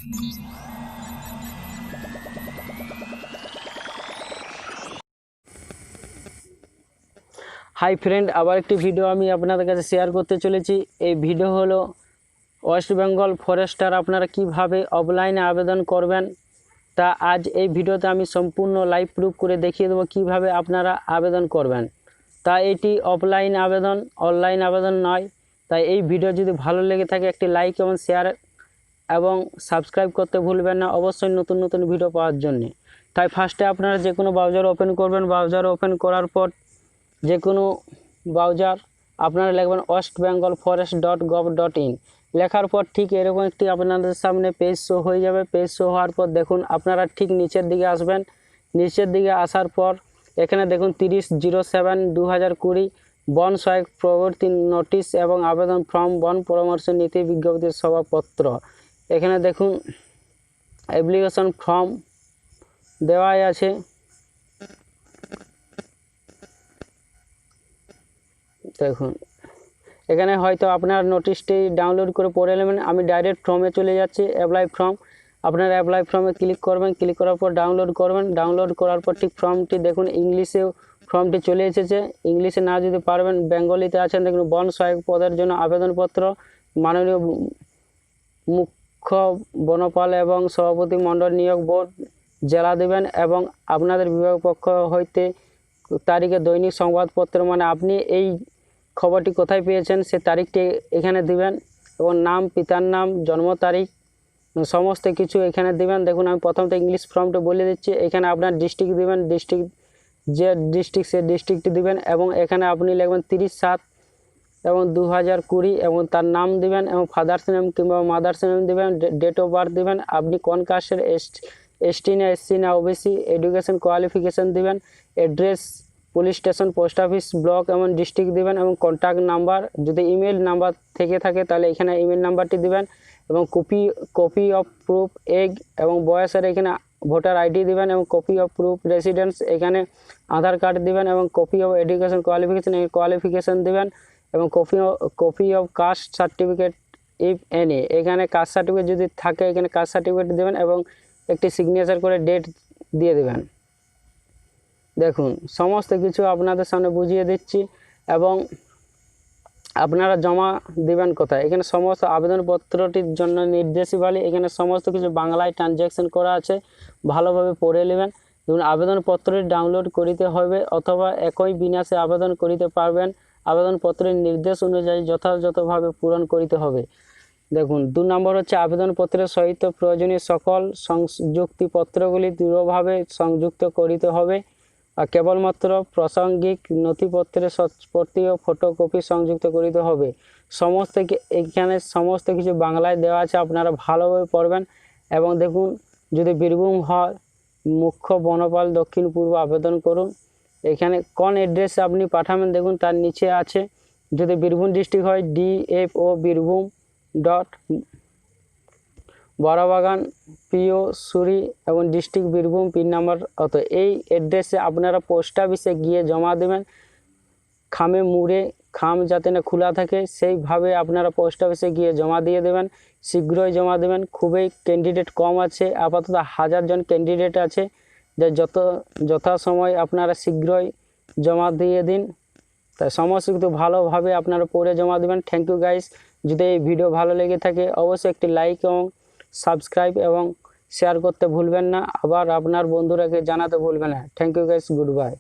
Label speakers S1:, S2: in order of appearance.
S1: Hi friend, আবার একটি video আমি আপনাদের কাছে শেয়ার করতে চলেছি। এই ভিডিও হলো ওয়েস্ট বেঙ্গল ফরেস্টার আপনারা কিভাবে অফলাইনে আবেদন করবেন, তা আজ এই ভিডিওতে আমি সম্পূর্ণ লাইভ প্রুফ করে দেখিয়ে দেবো কিভাবে আপনারা আবেদন করবেন। তা এটি অফলাইন আবেদন, অনলাইন আবেদন নয়। তাই এই ভিডিও যদি ভালো লেগে থাকে একটি লাইক এবং শেয়ার এবং সাবস্ক্রাইব করতে ভুলবেন না, অবশ্যই নতুন নতুন ভিডিও পাওয়ার জন্যে। তাই ফার্স্টে আপনারা যে কোনো ব্রাউজার ওপেন করবেন। ব্রাউজার ওপেন করার পর যে কোনো ব্রাউজার আপনারা লিখবেন westbengalforest.gov.in। লেখার পর ঠিক এরকম একটি আপনাদের সামনে পেজ শো হয়ে যাবে। পেজ শো হওয়ার পর দেখুন আপনারা ঠিক নিচের দিকে আসবেন। নিচের দিকে আসার পর এখানে দেখুন 30/07/2020 বন সহায়ক প্রবর্তী নোটিশ এবং আবেদন ফর্ম, বন পরামর্শ নীতি বিজ্ঞপ্তির সভাপত্র। এখানে দেখুন অ্যাপ্লিকেশন ফর্ম দেওয়াই আছে। দেখুন এখানে হয়তো আপনার নোটিশটি ডাউনলোড করে পড়ে নেবেন। আমি ডাইরেক্ট ফর্মে চলে যাচ্ছি, অ্যাপ্লাই ফর্ম। আপনারা অ্যাপ্লাই ফর্মে ক্লিক করবেন। ক্লিক করার পর ডাউনলোড করবেন। ডাউনলোড করার পর ঠিক ফর্মটি দেখুন ইংলিশেও ফর্মটি চলে এসেছে। ইংলিশে না যদি পারবেন বেঙ্গলিতে আছেন দেখুন, বন সহায়ক পদের জন্য আবেদনপত্র মাননীয় মুখ্য বনপাল এবং সভাপতি মণ্ডল নিয়োগ বোর্ড জেলা দেবেন এবং আপনাদের বিভাগ পক্ষ হইতে তারিখে দৈনিক সংবাদপত্র, মানে আপনি এই খবরটি কোথায় পেয়েছেন সে তারিখটি এখানে দিবেন এবং নাম, পিতার নাম, জন্ম তারিখ সমস্ত কিছু এখানে দিবেন। দেখুন আমি প্রথমত ইংলিশ ফর্মটা বলে দিচ্ছি। এখানে আপনার ডিস্ট্রিক্ট দিবেন, ডিস্ট্রিক্ট যে ডিস্ট্রিক্ট সে ডিস্ট্রিক্টটি দিবেন এবং এখানে আপনি লিখবেন 30/7/2020 এবং তার নাম দিবেন এবং ফাদার্স নেম কিংবা মাদার্স নেম দিবেন। ডেট অফ বার্থ দিবেন। আপনি কোন কাস্টের, এসটি না এসসি না ওবিসি, এডুকেশন কোয়ালিফিকেশান দিবেন। Address police station, post office, block এবং ডিস্ট্রিক্ট দিবেন এবং কন্ট্যাক্ট নাম্বার, যদি ইমেল নাম্বার থেকে থাকে তাহলে এখানে ইমেল নাম্বারটি দিবেন এবং কপি অফ প্রুফ এগ এবং বয়সের এখানে ভোটার আইডি দিবেন এবং কপি অফ প্রুফ রেসিডেন্স এখানে আধার কার্ড দিবেন এবং কপি অফ এডুকেশন কোয়ালিফিকেশান দিবেন এবং copy of caste certificate if any, এখানে কাস্ট সার্টিফিকেট যদি থাকে এখানে কাস্ট সার্টিফিকেট দেবেন এবং একটি সিগনেচার করে ডেট দিয়ে দেবেন। দেখুন সমস্ত কিছু আপনাদের সামনে বুঝিয়ে দিচ্ছি এবং আপনারা জমা দিবেন কোথায়। এখানে সমস্ত আবেদনপত্রটির জন্য নির্দেশাবলী, এখানে সমস্ত কিছু বাংলায় ট্রানজ্যাকশন করা আছে, ভালোভাবে পড়ে নেবেন। দেখুন আবেদনপত্রটি ডাউনলোড করিতে হবে অথবা একই বিন্যাসে আবেদন করিতে পারবেন। আবেদনপত্রের নির্দেশ অনুযায়ী যথাযথভাবে পূরণ করিতে হবে। দেখুন 2 নম্বর হচ্ছে আবেদনপত্রের সহিত প্রয়োজনীয় সকল সংযুক্তিপত্রগুলি দৃঢ়ভাবে সংযুক্ত করিতে হবে আর কেবলমাত্র প্রাসঙ্গিক নথিপত্রের সৎপ্রতি ও ফটোকপি সংযুক্ত করিতে হবে। এখানে সমস্ত কিছু বাংলায় দেওয়া আছে, আপনারা ভালোভাবে পড়বেন। এবং দেখুন যদি বীরভূম হয়, মুখ্য বনপাল দক্ষিণ পূর্ব আবেদন করুন। এখানে কোন অ্যাড্রেসে আপনি পাঠাবেন দেখুন তার নিচে আছে। যদি বীরভূম ডিস্ট্রিক্ট হয় DFO বীরভূম বড়বাগান পিও সুরি এবং ডিস্ট্রিক্ট বীরভূম পিন নাম্বার অত। এই অ্যাড্রেসে আপনারা পোস্ট অফিসে গিয়ে জমা দেবেন। খামে মুড়ে খাম যাতে না খোলা থাকে সেইভাবে আপনারা পোস্ট অফিসে গিয়ে জমা দিয়ে দেবেন। শীঘ্রই জমা দেবেন। খুবই ক্যান্ডিডেট কম আছে, আপাতত 1000 জন ক্যান্ডিডেট আছে। যে যথাসময় আপনারা শীঘ্রই জমা দিয়ে দিন। তাই সমস্ত কিছু ভালোভাবে আপনারা পড়ে জমা দেবেন। Thank you guys. যদি এই ভিডিও ভালো লেগে থাকে অবশ্যই একটি লাইক এবং সাবস্ক্রাইব এবং শেয়ার করতে ভুলবেন না। আবার আপনার বন্ধুরাকে জানাতে ভুলবেন না। Thank you guys, good by.